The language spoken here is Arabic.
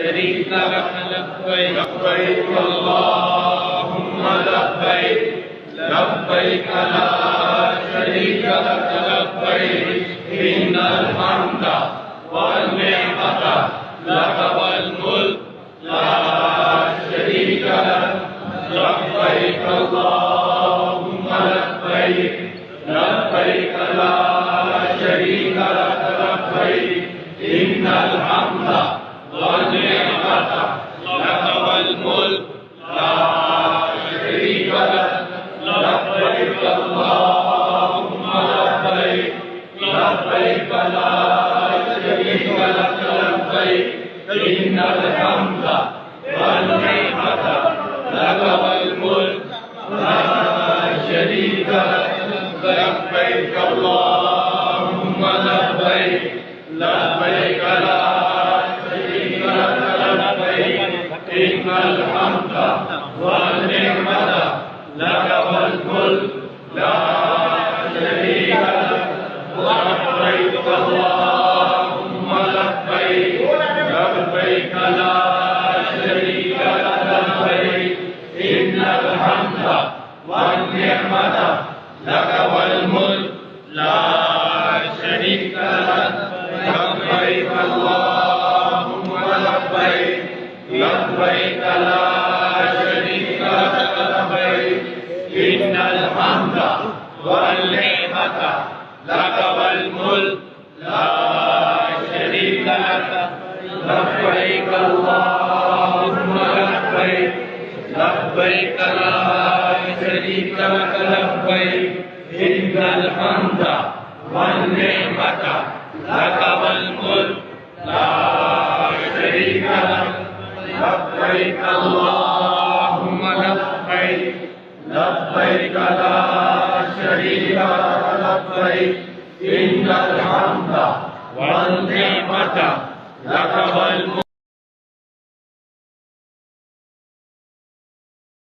شريك لك لبيك لبيك اللهم لبيك لبيك لا شريك لك لبيك إن الحمد والنعمة لك والملك لا شريك لك لبيك اللهم لبيك لبيك لا شريك لك لبيك إن الحمد والنعمة لك والملك لا شريك لك لبيك اللهم لبيك لبيك لا شريك لك لبيك إن الحمد والنعمة لك والملك لا شريك لك لبيك اللهم لبيك لبيك لا شريك لك لبيك إن الحمد والنعمة لك والملك لا شريك لك لبيك اللهم لبيك لبيك لا شريك لك لبيك إن الحمد والنعمة لك والملك لا شريك لك لبيك اللهم لبيك لبيك لا شريك لك لبيك إن الحمد والنعمة لك والملك لا شريك لك لبيك اللهم لبيك لبيك لا شريك لك لبيك إن الحمد والنعمة لك والملك لا شريك لك لبيك اللهم لبيك لبيك لا شريك لك لبيك إن الحمد والنعمة لك والملك